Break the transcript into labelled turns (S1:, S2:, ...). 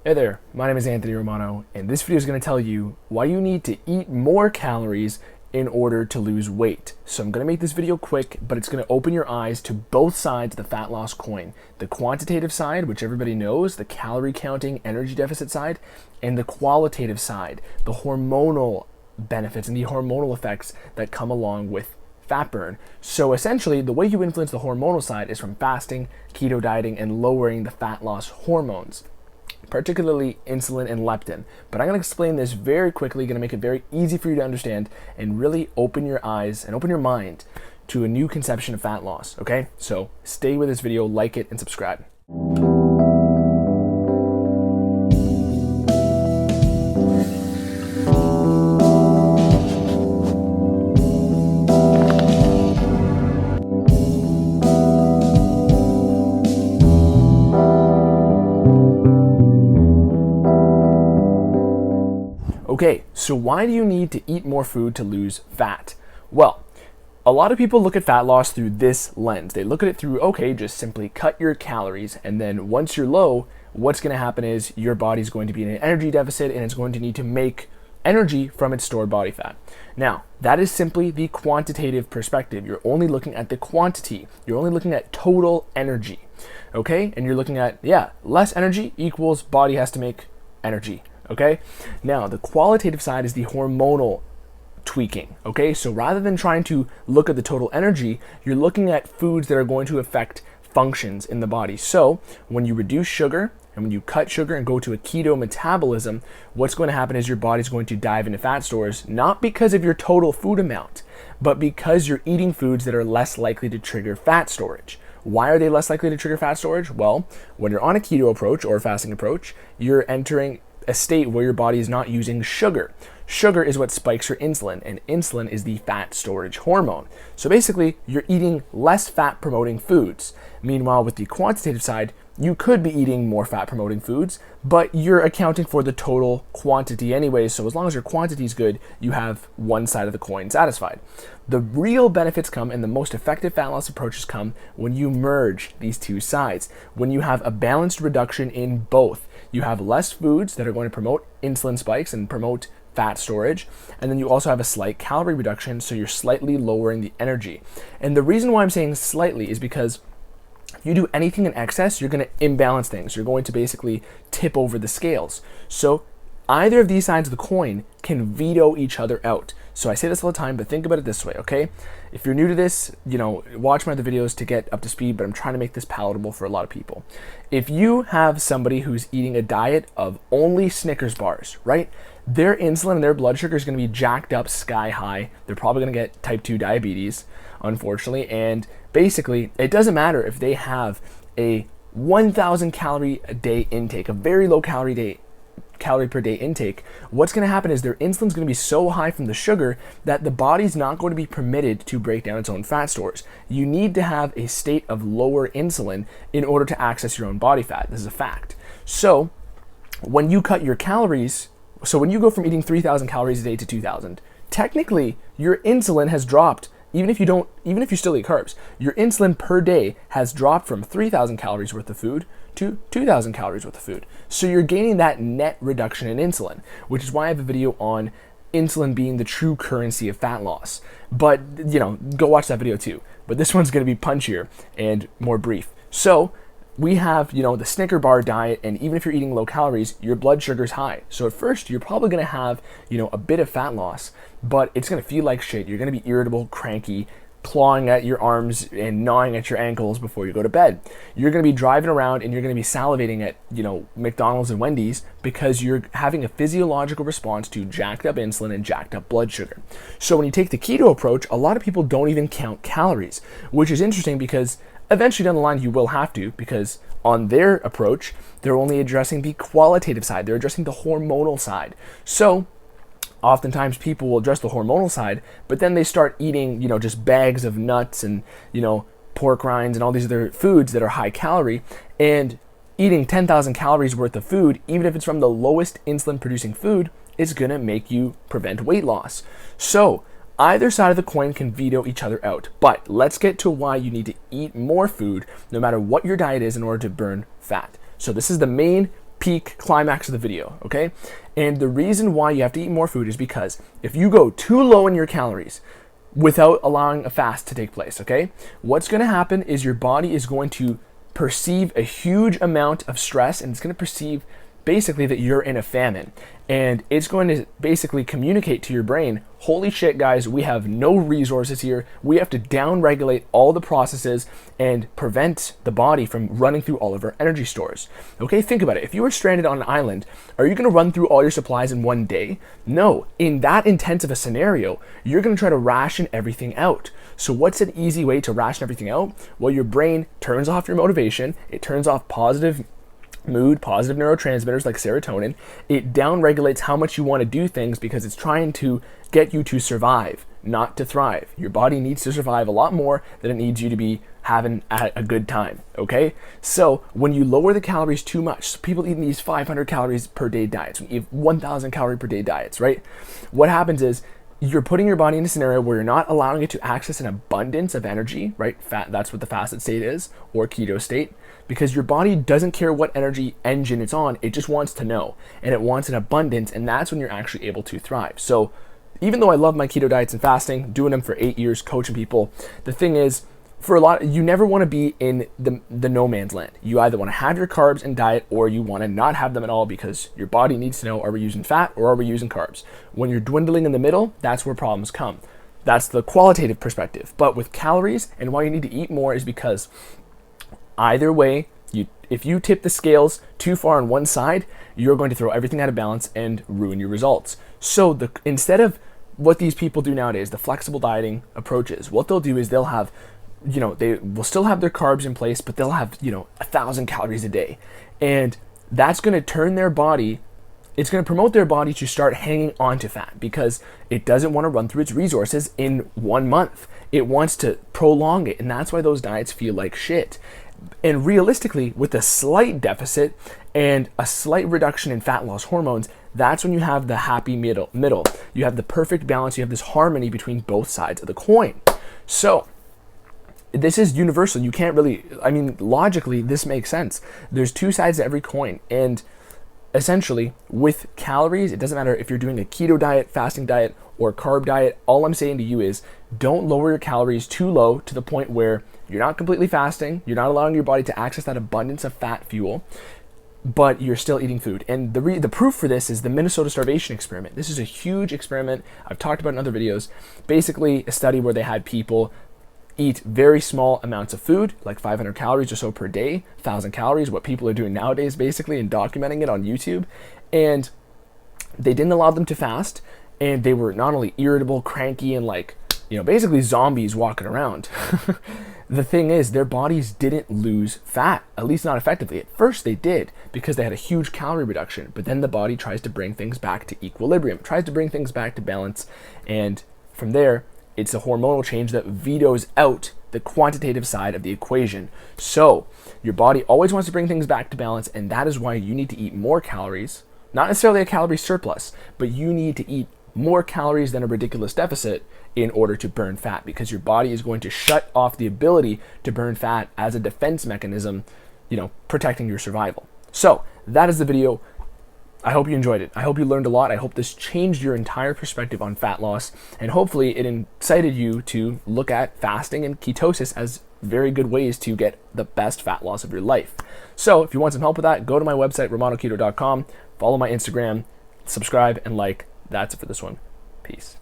S1: Hey there, my name is Anthony Romano, and this video is going to tell you why you need to eat more calories in order to lose weight. So I'm going to make this video quick, but it's going to open your eyes to both sides of the fat loss coin. The quantitative side, which everybody knows, the calorie counting, energy deficit side, and the qualitative side, the hormonal benefits and the hormonal effects that come along with fat burn. So essentially, the way you influence the hormonal side is from fasting, keto dieting, and lowering the fat loss hormones, particularly insulin and leptin. But I'm going to explain this very quickly, going to make it very easy for you to understand and really open your eyes and open your mind to a new conception of fat loss, okay? So stay with this video, like it, and subscribe. Okay, so why do you need to eat more food to lose fat? Well, a lot of people look at fat loss through this lens. They look at it through, okay, just simply cut your calories, and then once you're low, what's going to happen is your body's going to be in an energy deficit and it's going to need to make energy from its stored body fat. Now, that is simply the quantitative perspective. You're only looking at the quantity. You're only looking at total energy, okay? And you're looking at, less energy equals body has to make energy. Okay, now the qualitative side is the hormonal tweaking. Okay, so rather than trying to look at the total energy, you're looking at foods that are going to affect functions in the body. So when you reduce sugar and when you cut sugar and go to a keto metabolism, what's going to happen is your body's going to dive into fat stores, not because of your total food amount, but because you're eating foods that are less likely to trigger fat storage. Why are they less likely to trigger fat storage? Well, when you're on a keto approach or a fasting approach, you're entering a state where your body is not using sugar. Sugar is what spikes your insulin, and insulin is the fat storage hormone. So basically, you're eating less fat promoting foods. Meanwhile, with the quantitative side, you could be eating more fat promoting foods, but you're accounting for the total quantity anyway. So as long as your quantity is good, you have one side of the coin satisfied. The real benefits come and the most effective fat loss approaches come when you merge these two sides, when you have a balanced reduction in both. You have less foods that are going to promote insulin spikes and promote fat storage, and then you also have a slight calorie reduction, so you're slightly lowering the energy. And the reason why I'm saying slightly is because if you do anything in excess, you're going to imbalance things. You're going to basically tip over the scales. So either of these sides of the coin can veto each other out. So I say this all the time, but think about it this way, okay? If you're new to this, watch my other videos to get up to speed, but I'm trying to make this palatable for a lot of people. If you have somebody who's eating a diet of only Snickers bars, right? Their insulin and their blood sugar is going to be jacked up sky high. They're probably going to get type 2 diabetes, unfortunately, and basically, it doesn't matter if they have a 1,000 calorie a day intake, a very low calorie per day intake. What's going to happen is their insulin's going to be so high from the sugar that the body's not going to be permitted to break down its own fat stores. You need to have a state of lower insulin in order to access your own body fat. This is a fact. So when you cut your calories, so when you go from eating 3,000 calories a day to 2,000, technically your insulin has dropped. Even if you still eat carbs, your insulin per day has dropped from 3,000 calories worth of food to 2,000 calories worth of food. So you're gaining that net reduction in insulin, which is why I have a video on insulin being the true currency of fat loss. But, go watch that video too. But this one's going to be punchier and more brief. So we have, the Snicker bar diet, and even if you're eating low calories, your blood sugar's high. So at first, you're probably going to have, a bit of fat loss, but it's going to feel like shit. You're going to be irritable, cranky, clawing at your arms and gnawing at your ankles before you go to bed. You're going to be driving around and you're going to be salivating at, McDonald's and Wendy's because you're having a physiological response to jacked up insulin and jacked up blood sugar. So when you take the keto approach, a lot of people don't even count calories, which is interesting because eventually down the line you will have to, because on their approach, they're only addressing the qualitative side. They're addressing the hormonal side. So oftentimes people will address the hormonal side, but then they start eating, just bags of nuts and, pork rinds and all these other foods that are high calorie, and eating 10,000 calories worth of food, even if it's from the lowest insulin producing food, is going to make you prevent weight loss. So either side of the coin can veto each other out. But let's get to why you need to eat more food no matter what your diet is in order to burn fat. So this is the main peak climax of the video, okay? And the reason why you have to eat more food is because if you go too low in your calories without allowing a fast to take place, okay, what's going to happen is your body is going to perceive a huge amount of stress, and it's going to perceive basically that you're in a famine, and it's going to basically communicate to your brain, holy shit guys, we have no resources here, we have to down regulate all the processes and prevent the body from running through all of our energy stores. Okay, think about it. If you were stranded on an island, are you going to run through all your supplies in one day? No. In that intense of a scenario, you're going to try to ration everything out. So what's an easy way to ration everything out? Well, your brain turns off your motivation, it turns off positive mood, positive neurotransmitters like serotonin. It downregulates how much you want to do things because it's trying to get you to survive, not to thrive. Your body needs to survive a lot more than it needs you to be having a good time, okay? So when you lower the calories too much, so people eating these 500 calories per day diets, 1,000 calorie per day diets, right? What happens is you're putting your body in a scenario where you're not allowing it to access an abundance of energy, right? That's what the fasted state is, or keto state, because your body doesn't care what energy engine it's on, it just wants to know, and it wants an abundance, and that's when you're actually able to thrive. So even though I love my keto diets and fasting, doing them for 8 years, coaching people, the thing is, for a lot, you never want to be in the no man's land. You either want to have your carbs and diet, or you want to not have them at all, because your body needs to know, are we using fat or are we using carbs? When you're dwindling in the middle, that's where problems come. That's the qualitative perspective. But with calories, and why you need to eat more is because either way, if you tip the scales too far on one side, you're going to throw everything out of balance and ruin your results. So instead of what these people do nowadays, the flexible dieting approaches, what they'll do is they'll have, they will still have their carbs in place, but they'll have, 1,000 calories a day. And that's going to turn their body, it's going to promote their body to start hanging on to fat because it doesn't want to run through its resources in 1 month. It wants to prolong it. And that's why those diets feel like shit. And realistically, with a slight deficit and a slight reduction in fat loss hormones, that's when you have the happy middle. You have the perfect balance. You have this harmony between both sides of the coin. So this is universal. You can't really, logically, this makes sense. There's two sides to every coin. And essentially, with calories, it doesn't matter if you're doing a keto diet, fasting diet, or carb diet. All I'm saying to you is don't lower your calories too low to the point where you're not completely fasting, you're not allowing your body to access that abundance of fat fuel, but you're still eating food. And the proof for this is the Minnesota starvation experiment. This is a huge experiment. I've talked about in other videos. Basically, a study where they had people eat very small amounts of food, like 500 calories or so per day, 1,000 calories, what people are doing nowadays basically, and documenting it on YouTube. And they didn't allow them to fast, and they were not only irritable, cranky, and basically zombies walking around. The thing is, their bodies didn't lose fat, at least not effectively. At first they did, because they had a huge calorie reduction, but then the body tries to bring things back to equilibrium, tries to bring things back to balance, and from there, it's a hormonal change that vetoes out the quantitative side of the equation. So your body always wants to bring things back to balance, and that is why you need to eat more calories, not necessarily a calorie surplus, but you need to eat more calories than a ridiculous deficit in order to burn fat, because your body is going to shut off the ability to burn fat as a defense mechanism, protecting your survival. So that is the video. I hope you enjoyed it. I hope you learned a lot. I hope this changed your entire perspective on fat loss, and hopefully it incited you to look at fasting and ketosis as very good ways to get the best fat loss of your life. So if you want some help with that, go to my website, romanoketo.com, follow my Instagram, subscribe, and like. That's it for this one. Peace.